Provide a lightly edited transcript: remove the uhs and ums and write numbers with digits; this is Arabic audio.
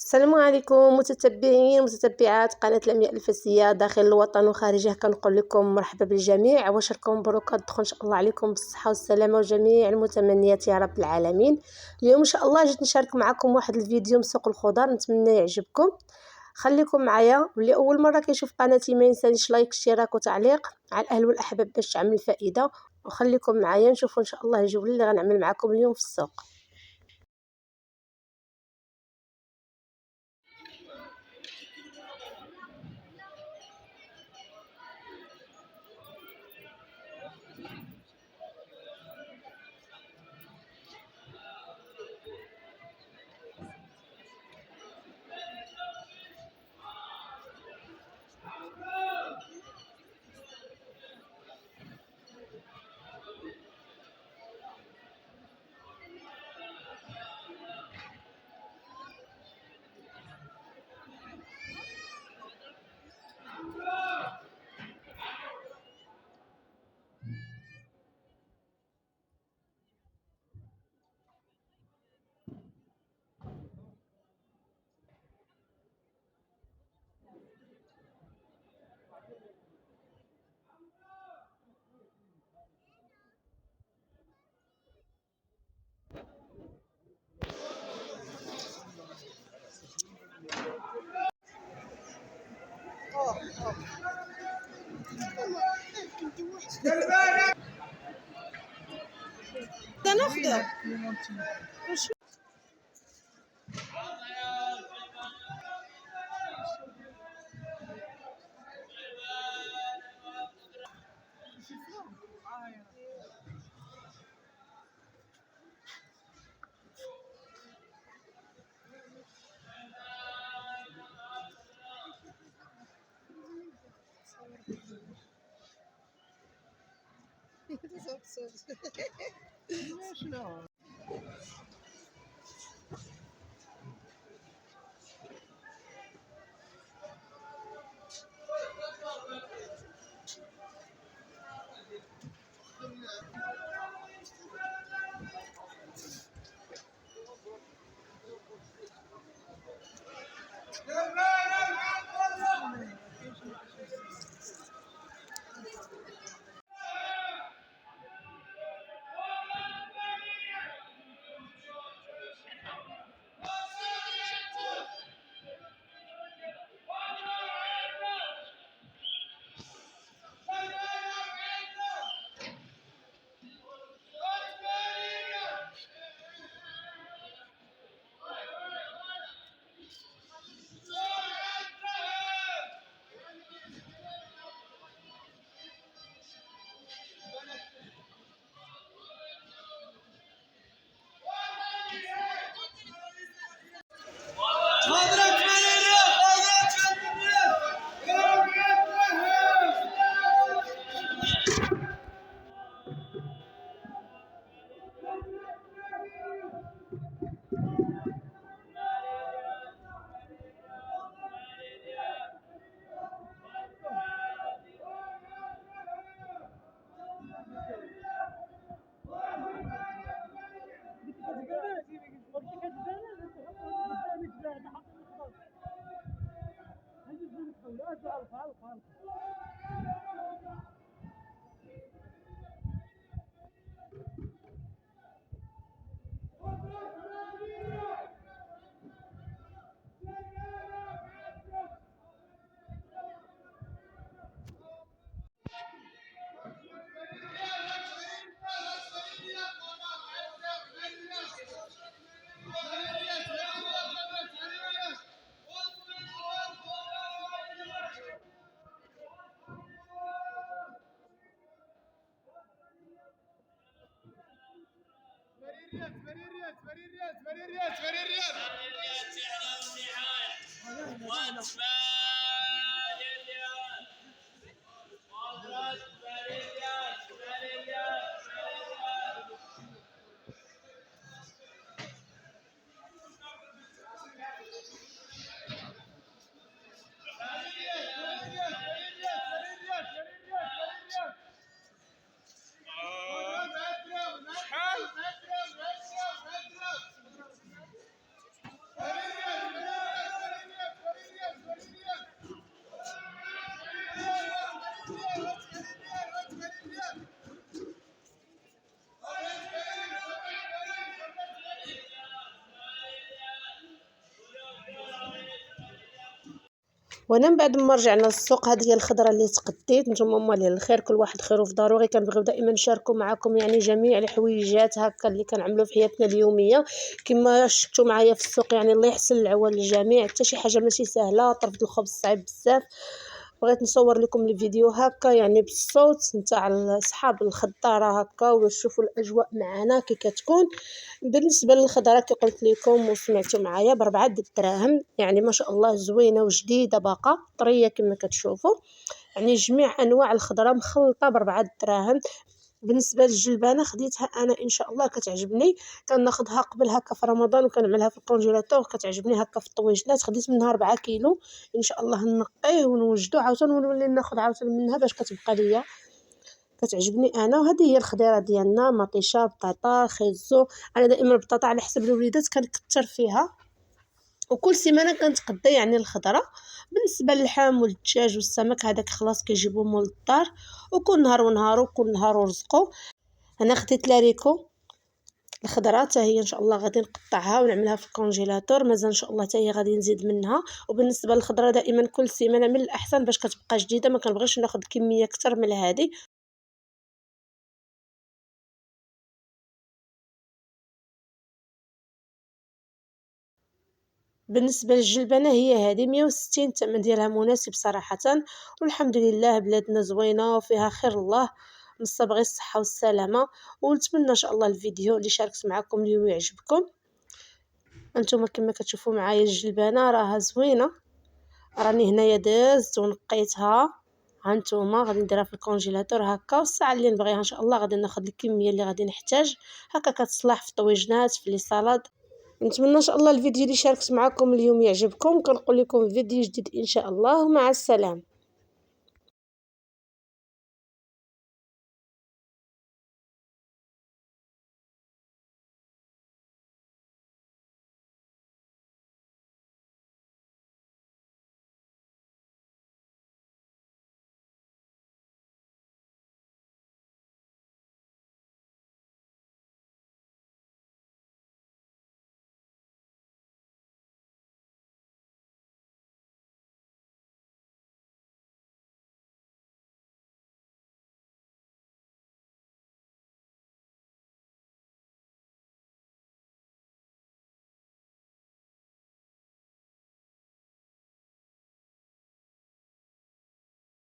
السلام عليكم متتبعين ومتتبعات قناة الأمياء الفاسية داخل الوطن وخارجه. كنقول لكم مرحبا بالجميع، واشركم مبروك الدخول ان شاء الله عليكم بالصحة والسلامة وجميع المتمنيات يا رب العالمين. اليوم ان شاء الله جيت نشارك معكم واحد الفيديو من سوق الخضار، نتمنى يعجبكم. خليكم معايا، واللي اول مره كيشوف قناتي ما ينسانيش لايك اشتراك وتعليق على الاهل والاحباب باش تعمل فائده. وخليكم معايا نشوفوا ان شاء الله الجوله اللي غنعمل معكم اليوم في السوق. ناخذه وانا من بعد ما رجعنا للسوق، هذه هي الخضره اللي تقديت. نتوما مالين الخير، كل واحد خير وفي ضروري. كنبغيو دائما نشاركوا معكم يعني جميع الحويجات هكا اللي كنعملوا في حياتنا اليوميه. كما شفتوا معايا في السوق، يعني الله يحسن العوان للجميع، حتى شي حاجه ماشي سهله. طرف الخبز صعيب بزاف. بغيت نصور لكم الفيديو هكا يعني بالصوت نتاع اصحاب الخضاره هكا، وتشوفوا الاجواء معنا كي كتكون. بالنسبه للخضره كي قلت لكم وسمعتوا معايا ب4 دراهم، يعني ما شاء الله زوينه وجديده باقا طريه كما كتشوفوا. يعني جميع انواع الخضره مخلطه ب4 دراهم. بالنسبه للجلبانه خديتها انا ان شاء الله كتعجبني. كناخذها قبل هكا في رمضان وكنعملها في الكونجيلاتور، كتعجبني هكا في الطويجنات. خديت منها 4 كيلو ان شاء الله نقيه ونوجدو عاوتاني ونولي ناخذ عاوتاني منها باش كتبقى ليا كتعجبني انا. وهذه هي الخضيره ديالنا: مطيشه، بطاطا، خيزو. انا دائما البطاطا على حسب الوليدات كنكثر فيها، وكل سيمانه كنتقدا يعني الخضره. بالنسبه للحم والدجاج والسمك هذاك خلاص كيجيبوه مول الدار، وكل نهار ونهارو كل نهار ورزقو. انا خديت لاريكو الخضره حتى هي ان شاء الله غادي نقطعها ونعملها في الكونجيلاتور. مازال ان شاء الله حتى هي غادي نزيد منها. وبالنسبه للخضره دائما كل سيمانه من الاحسن باش كتبقى جديده، ما كنبغيش ناخذ كميه اكثر من هذه. بالنسبه للجلبانه هي هذه 160، الثمن ديالها مناسب صراحه. والحمد لله بلادنا زوينه وفيها خير الله. نصبغي الصحه والسلامه. ونتمنى ان شاء الله الفيديو اللي شاركت معكم اليوم يعجبكم. انتم كما كتشوفوا معايا الجلبانه راها زوينه. راني هنايا دازت ونقيتها. هانتوما غادي نديرها في الكونجيلاتور هكا، والساعه اللي نبغيها ان شاء الله غادي ناخذ الكميه اللي غادي نحتاج. هكا كتصلح في الطويجنات في لي صالاد. نتمنى ان شاء الله الفيديو اللي شاركت معكم اليوم يعجبكم. كنقول لكم فيديو جديد ان شاء الله، ومع السلامه.